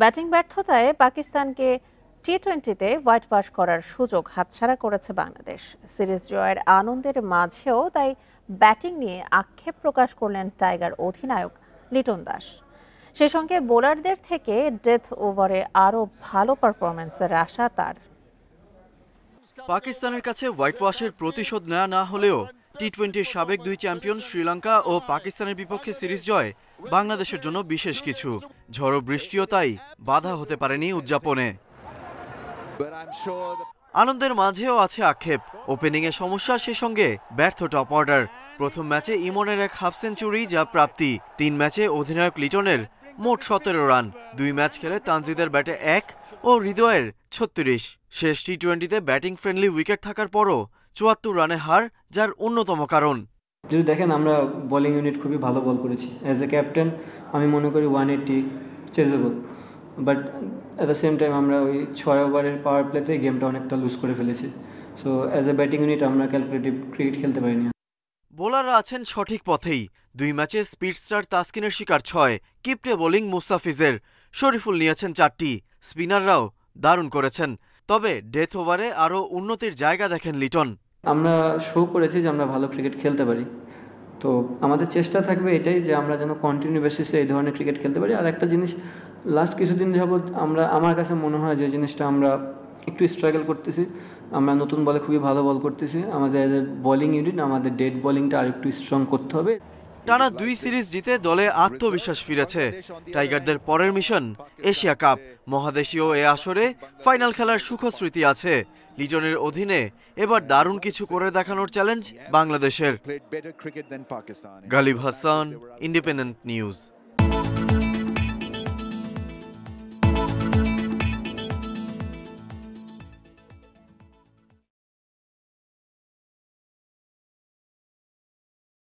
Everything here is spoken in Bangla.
ব্যাটিং ব্যর্থতায় পাকিস্তানকে টি-20তে হোয়াইট ওয়াশ করার সুযোগ হাতছাড়া করেছে বাংলাদেশ। সিরিজ জয়ের আনন্দের মাঝেও তাই ব্যাটিং নিয়ে আক্ষেপ প্রকাশ করলেন টাইগার অধিনায়ক লিটন দাস। সেই সঙ্গে বোলারদের থেকে ডেথ ওভারে আরও ভালো পারফরম্যান্সের আশা তার। পাকিস্তানের কাছে হোয়াইট ওয়াশের প্রতিশোধ নেওয়া না হলেও টি-20-র সাবেক দুই চ্যাম্পিয়ন শ্রীলঙ্কা ও পাকিস্তানের বিপক্ষে সিরিজ জয় বাংলাদেশের জন্য বিশেষ কিছু। ঝড়ো বৃষ্টিও তাই বাধা হতে পারেনি উদযাপনে। আনন্দের মাঝেও আছে আক্ষেপ। ওপেনিংয়ে সমস্যা, সে সঙ্গে ব্যর্থ টপ অর্ডার। প্রথম ম্যাচে ইমনের এক হাফ সেঞ্চুরি যা প্রাপ্তি। 3 ম্যাচে অধিনায়ক লিটনের মোট 17 রান। 2 ম্যাচ খেলে তানজিদের ব্যাটে 1 ও হৃদয়ের 36। শেষ টি-20তে ব্যাটিং ফ্রেন্ডলি উইকেট থাকার পরও 74 রানে হার, যার অন্যতম কারণ। যদি দেখেন, আমরা বোলিং ইউনিট খুবই ভালো বল করেছি। অ্যাজ এ ক্যাপ্টেন আমি মনে করি 180 chasable, but at the same time আমরা ওই 6 ওভারের পাওয়ার প্লেতে গেমটা অনেকটা লুজ করে ফেলেছি। So as a batting unit আমরা ক্যালকুলেটিভ ক্রিকেট খেলতে পারিনি। বোলাররা আছেন সঠিক পথেই। 2 ম্যাচে স্পিড স্টার তাসকিনের শিকার 6, কিপটে বোলিং মুস্তাফিজের। শরীফুল নিয়েছেন 4টি। স্পিনাররাও দারুণ করেছেন। তবে ডেথ ওভারে আরও উন্নতির জায়গা দেখেন লিটন। আমরা শো করেছি যে আমরা ভালো ক্রিকেট খেলতে পারি, তো আমাদের চেষ্টা থাকবে এটাই যে আমরা যেন কন্টিনিউ বেসিসে এই ধরনের ক্রিকেট খেলতে পারি। আর একটা জিনিস, লাস্ট কিছুদিন যাবৎ আমার কাছে মনে হয় যে জিনিসটা আমরা একটু স্ট্রাগল করতেছি। আমরা নতুন বলে খুবই ভালো বল করতেছি। আমাদের বোলিং ইউনিট, আমাদের ডেড বোলিংটা আর একটু স্ট্রং করতে হবে। টানা 2 সিরিজ জিতে দলে আত্মবিশ্বাস ফিরেছে। টাইগারদের পরের মিশন এশিয়া কাপ। মহাদেশীয় এ আসরে ফাইনাল খেলার সুখস্মৃতি আছে। লিটনের অধীনে এবার দারুণ কিছু করে দেখানোর চ্যালেঞ্জ বাংলাদেশের। Ghalib Hasan, independent news.